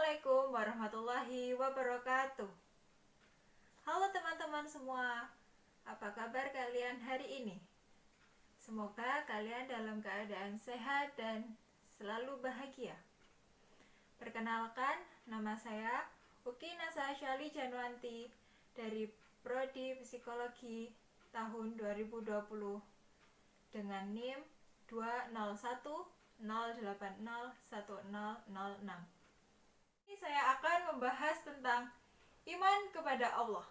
Assalamualaikum warahmatullahi wabarakatuh. Halo teman-teman semua, apa kabar kalian hari ini? Semoga kalian dalam keadaan sehat dan selalu bahagia. Perkenalkan, nama saya Uki Nasa Syali Janwanti dari Prodi Psikologi tahun 2020 dengan NIM 201080106. Ini saya akan membahas tentang iman kepada Allah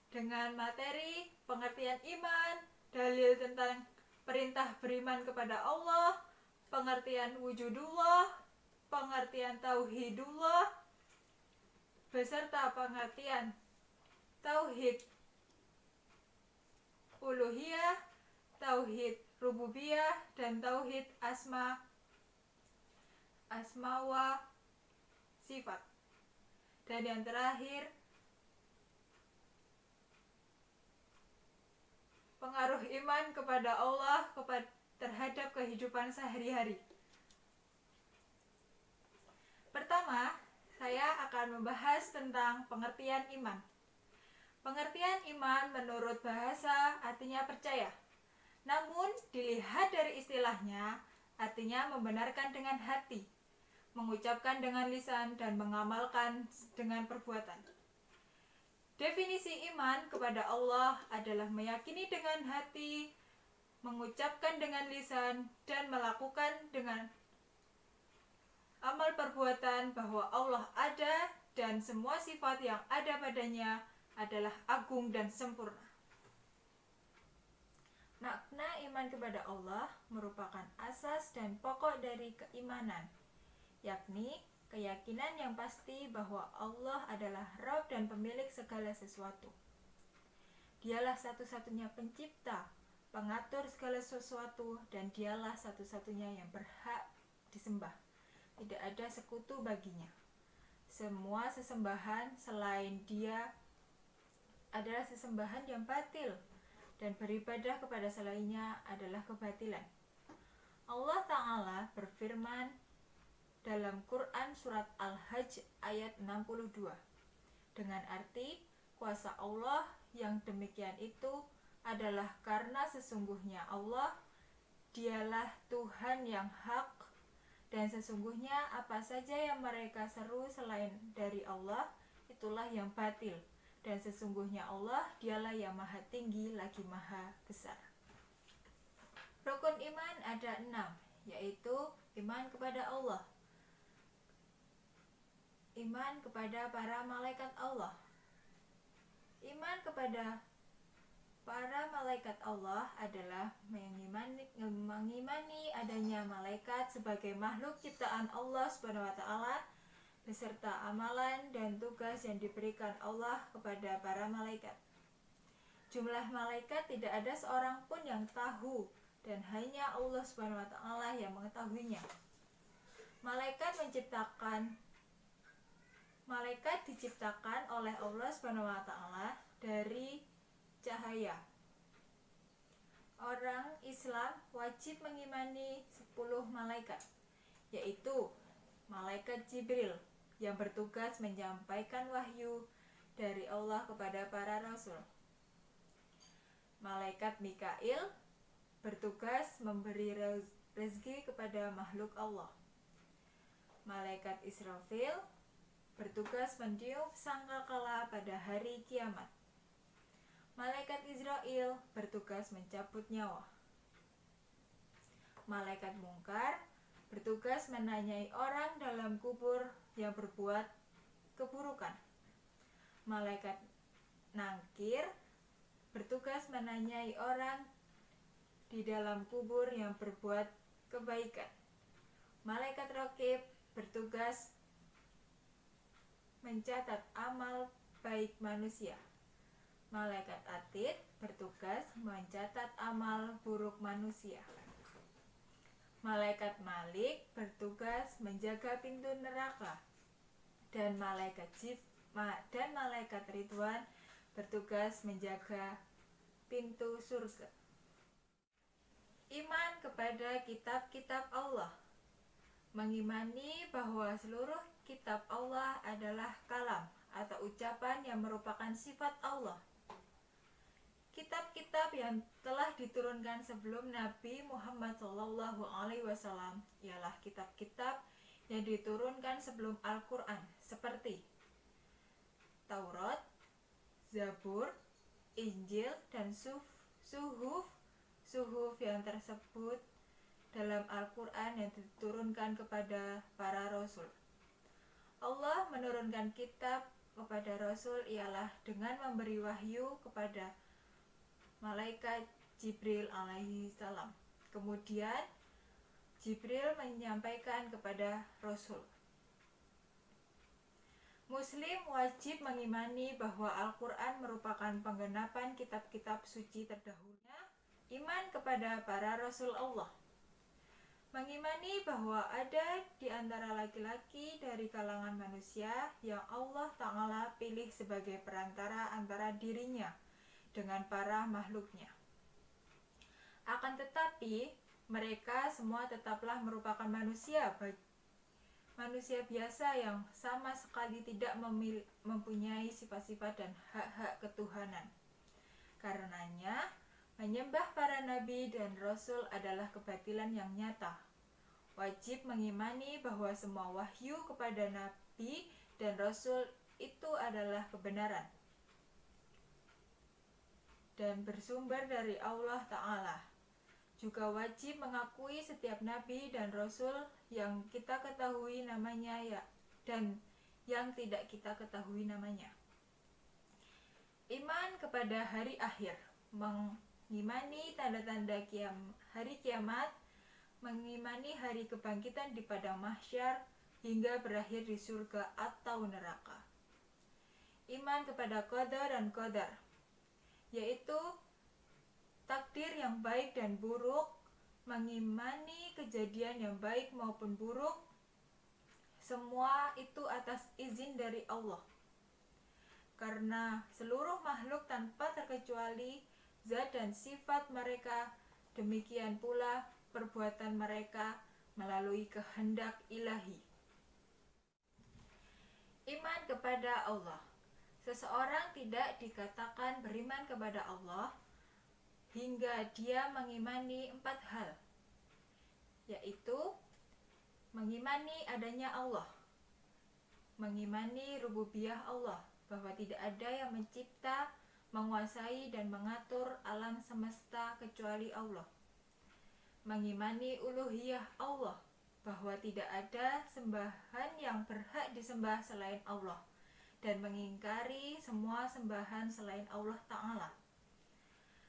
dengan materi pengertian iman, dalil tentang perintah beriman kepada Allah, pengertian wujudullah, pengertian tauhidullah, beserta pengertian tauhid uluhiyah, tauhid rububiyah, dan tauhid asma wa sifat. Dan yang terakhir, pengaruh iman kepada Allah terhadap kehidupan sehari-hari. Pertama, saya akan membahas tentang pengertian iman. Pengertian iman menurut bahasa artinya percaya. Namun, dilihat dari istilahnya, artinya membenarkan dengan hati, mengucapkan dengan lisan, dan mengamalkan dengan perbuatan. Definisi iman kepada Allah adalah meyakini dengan hati, mengucapkan dengan lisan, dan melakukan dengan amal perbuatan bahwa Allah ada dan semua sifat yang ada padanya adalah agung dan sempurna. Makna iman kepada Allah merupakan asas dan pokok dari keimanan, yakni keyakinan yang pasti bahwa Allah adalah Rabb dan pemilik segala sesuatu. Dialah satu-satunya pencipta, pengatur segala sesuatu, dan dialah satu-satunya yang berhak disembah. Tidak ada sekutu baginya. Semua sesembahan selain Dia adalah sesembahan yang batil, dan beribadah kepada selainnya adalah kebatilan. Allah Ta'ala berfirman dalam Quran Surat Al-Hajj ayat 62 dengan arti kuasa Allah yang demikian itu adalah karena sesungguhnya Allah dialah Tuhan yang hak, dan sesungguhnya apa saja yang mereka seru selain dari Allah itulah yang batil, dan sesungguhnya Allah dialah yang maha tinggi lagi maha besar. Rukun iman ada 6, yaitu iman kepada Allah, iman kepada para malaikat Allah. Iman kepada para malaikat Allah adalah mengimani adanya malaikat sebagai makhluk ciptaan Allah SWT beserta amalan dan tugas yang diberikan Allah kepada para malaikat. Jumlah malaikat tidak ada seorang pun yang tahu, dan hanya Allah SWT yang mengetahuinya. Malaikat diciptakan oleh Allah SWT dari cahaya. Orang Islam wajib mengimani 10 malaikat, yaitu malaikat Jibril yang bertugas menyampaikan wahyu dari Allah kepada para rasul. Malaikat Mikail bertugas memberi rezeki kepada makhluk Allah. Malaikat Israfil bertugas meniup sangkakala pada hari kiamat. Malaikat Israel bertugas mencabut nyawa. Malaikat Mungkar bertugas menanyai orang dalam kubur yang berbuat keburukan. Malaikat Nangkir bertugas menanyai orang di dalam kubur yang berbuat kebaikan. Malaikat Raqib bertugas mencatat amal baik manusia. Malaikat Atid bertugas mencatat amal buruk manusia. Malaikat Malik bertugas menjaga pintu neraka, dan malaikat Ridwan bertugas menjaga pintu surga. Iman kepada kitab-kitab Allah, mengimani bahwa seluruh kitab Allah adalah kalam atau ucapan yang merupakan sifat Allah. Kitab-kitab yang telah diturunkan sebelum Nabi Muhammad SAW ialah kitab-kitab yang diturunkan sebelum Al-Quran seperti Taurat, Zabur, Injil, dan Suhuf yang tersebut dalam Al-Quran yang diturunkan kepada para Rasul. Allah menurunkan kitab kepada Rasul ialah dengan memberi wahyu kepada malaikat Jibril alaihi salam. Kemudian Jibril menyampaikan kepada Rasul. Muslim wajib mengimani bahwa Al-Quran merupakan penggenapan kitab-kitab suci terdahulunya. Iman kepada para Rasul Allah. Mengimani bahwa ada di antara laki-laki dari kalangan manusia yang Allah Ta'ala pilih sebagai perantara antara dirinya dengan para makhluknya. Akan tetapi, mereka semua tetaplah merupakan manusia biasa yang sama sekali tidak mempunyai sifat-sifat dan hak-hak ketuhanan. Karenanya, menyembah para nabi dan rasul adalah kebatilan yang nyata. Wajib mengimani bahwa semua wahyu kepada nabi dan rasul itu adalah kebenaran dan bersumber dari Allah Ta'ala. Juga wajib mengakui setiap nabi dan rasul yang kita ketahui namanya dan yang tidak kita ketahui namanya. Iman kepada hari akhir, mengimani tanda-tanda hari kiamat, mengimani hari kebangkitan di padang mahsyar hingga berakhir di surga atau neraka. Iman kepada qadar dan qadar, yaitu takdir yang baik dan buruk, mengimani kejadian yang baik maupun buruk, semua itu atas izin dari Allah. Karena seluruh makhluk tanpa terkecuali zat dan sifat mereka, demikian pula perbuatan mereka melalui kehendak ilahi. Iman kepada Allah. Seseorang tidak dikatakan beriman kepada Allah hingga dia mengimani 4 hal, yaitu mengimani adanya Allah, mengimani rububiyah Allah, bahwa tidak ada yang mencipta, menguasai, dan mengatur alam semesta kecuali Allah, mengimani uluhiyah Allah, bahwa tidak ada sembahan yang berhak disembah selain Allah, dan mengingkari semua sembahan selain Allah Ta'ala,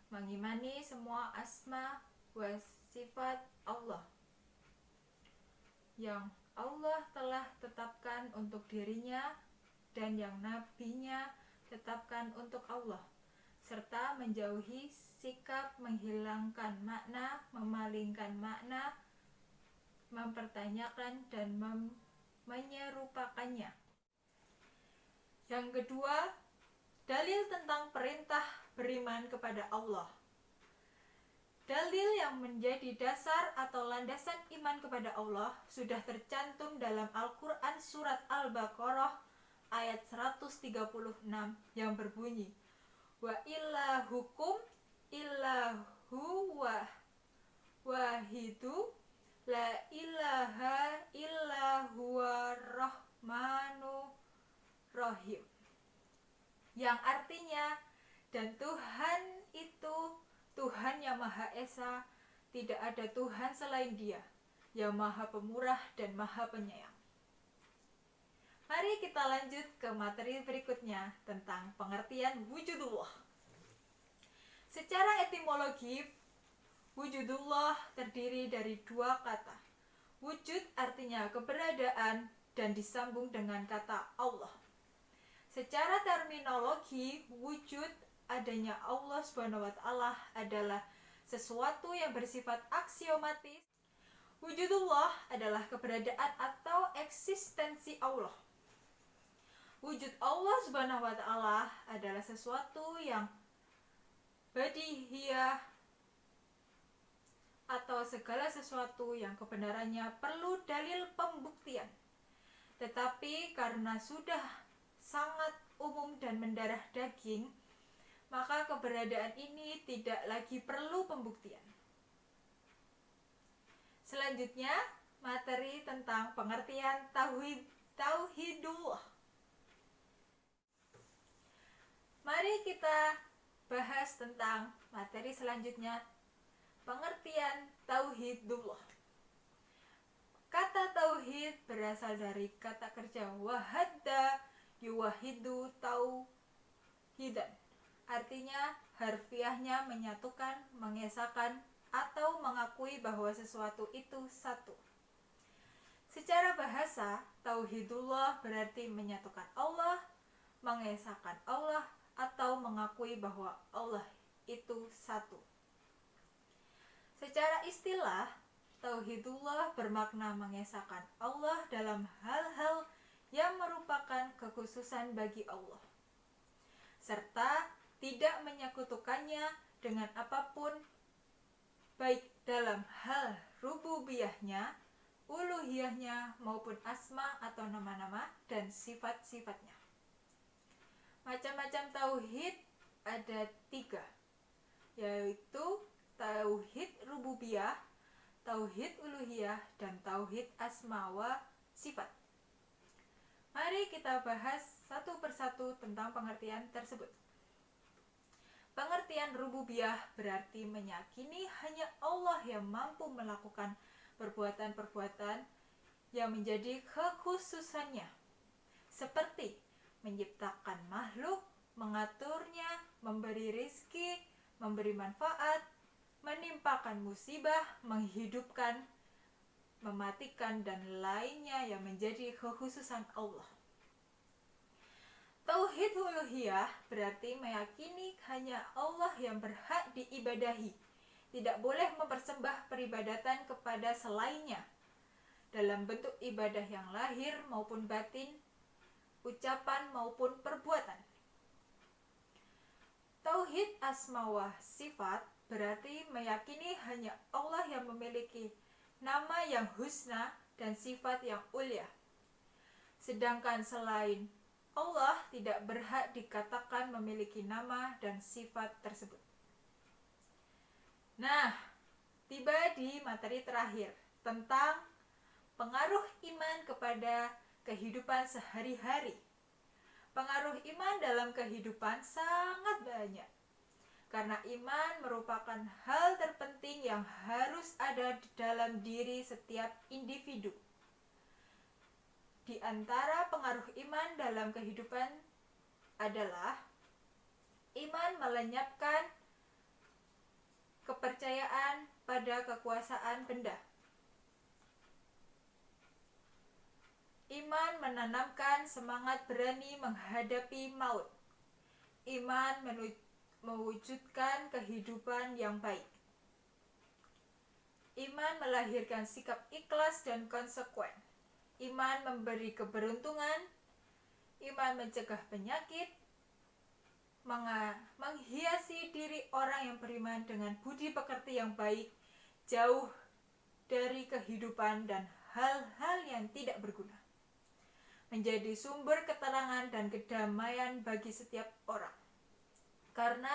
mengimani semua asma wa sifat Allah yang Allah telah tetapkan untuk dirinya dan yang nabinya tetapkan untuk Allah, serta menjauhi sikap menghilangkan makna, memalingkan makna, mempertanyakan dan menyerupakannya. Yang kedua, dalil tentang perintah beriman kepada Allah. Dalil yang menjadi dasar atau landasan iman kepada Allah sudah tercantum dalam Al-Quran surat Al-Baqarah ayat 136 yang berbunyi, wa ilahukum illahu wahidu la ilaha illa huwa rahmanu rahim, yang artinya, dan Tuhan itu Tuhan yang Maha Esa, tidak ada Tuhan selain Dia, yang Maha Pemurah dan Maha Penyayang. Mari kita lanjut ke materi berikutnya tentang pengertian wujudullah. Secara etimologi, wujudullah terdiri dari 2 kata. Wujud artinya keberadaan dan disambung dengan kata Allah. Secara terminologi, wujud adanya Allah SWT adalah sesuatu yang bersifat aksiomatis. Wujudullah adalah keberadaan atau eksistensi Allah. Wujud Allah SWT adalah sesuatu yang badihiyah atau segala sesuatu yang kebenarannya perlu dalil pembuktian. Tetapi karena sudah sangat umum dan mendarah daging, maka keberadaan ini tidak lagi perlu pembuktian. Selanjutnya, materi tentang pengertian tauhidullah. Mari kita bahas tentang materi selanjutnya, pengertian tauhidullah. Kata tauhid berasal dari kata kerja wahadda yuwahidu tauhidan. Artinya harfiahnya menyatukan, mengesahkan, atau mengakui bahwa sesuatu itu satu. Secara bahasa, tauhidullah berarti menyatukan Allah, mengesahkan Allah, atau mengakui bahwa Allah itu satu. Secara istilah, tauhidullah bermakna mengesahkan Allah dalam hal-hal yang merupakan kekhususan bagi Allah, serta tidak menyekutukannya dengan apapun, baik dalam hal rububiyahnya, uluhiyahnya, maupun asma atau nama-nama dan sifat-sifatnya. Macam-macam tauhid ada 3, yaitu tauhid rububiyah, tauhid uluhiyah, dan tauhid asma wa sifat. Mari kita bahas satu persatu tentang pengertian tersebut. Pengertian rububiyah berarti meyakini hanya Allah yang mampu melakukan perbuatan-perbuatan yang menjadi kekhususannya, seperti menciptakan makhluk, mengaturnya, memberi rizki, memberi manfaat, menimpakan musibah, menghidupkan, mematikan, dan lainnya yang menjadi kekhususan Allah. Tauhid uluhiyah berarti meyakini hanya Allah yang berhak diibadahi, tidak boleh mempersembah peribadatan kepada selainnya, dalam bentuk ibadah yang lahir maupun batin, ucapan maupun perbuatan. Tauhid asma wa sifat berarti meyakini hanya Allah yang memiliki nama yang husna dan sifat yang ulia, sedangkan selain Allah tidak berhak dikatakan memiliki nama dan sifat tersebut. Nah, tiba di materi terakhir tentang pengaruh iman kepada kehidupan sehari-hari. Pengaruh iman dalam kehidupan sangat banyak, karena iman merupakan hal terpenting yang harus ada di dalam diri setiap individu. Di antara pengaruh iman dalam kehidupan adalah iman melenyapkan kepercayaan pada kekuasaan benda. Iman menanamkan semangat berani menghadapi maut. Iman mewujudkan kehidupan yang baik. Iman melahirkan sikap ikhlas dan konsekuen. Iman memberi keberuntungan. Iman mencegah penyakit. Menghiasi diri orang yang beriman dengan budi pekerti yang baik, jauh dari kehidupan dan hal-hal yang tidak berguna. Menjadi sumber keterangan dan kedamaian bagi setiap orang, karena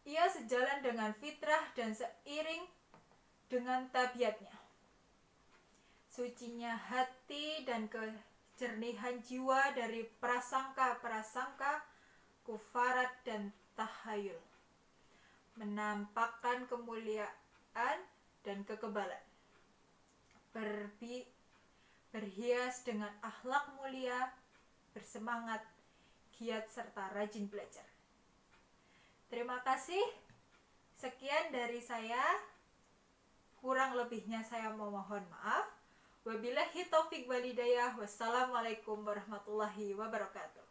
ia sejalan dengan fitrah dan seiring dengan tabiatnya. Sucinya hati dan kejernihan jiwa dari prasangka-prasangka, kufarat dan tahayul, menampakkan kemuliaan dan kekebalan, berhias dengan akhlak mulia, bersemangat, giat, serta rajin belajar. Terima kasih. Sekian dari saya. Kurang lebihnya saya memohon maaf. Wabillahi taufik wal hidayah. Wassalamualaikum warahmatullahi wabarakatuh.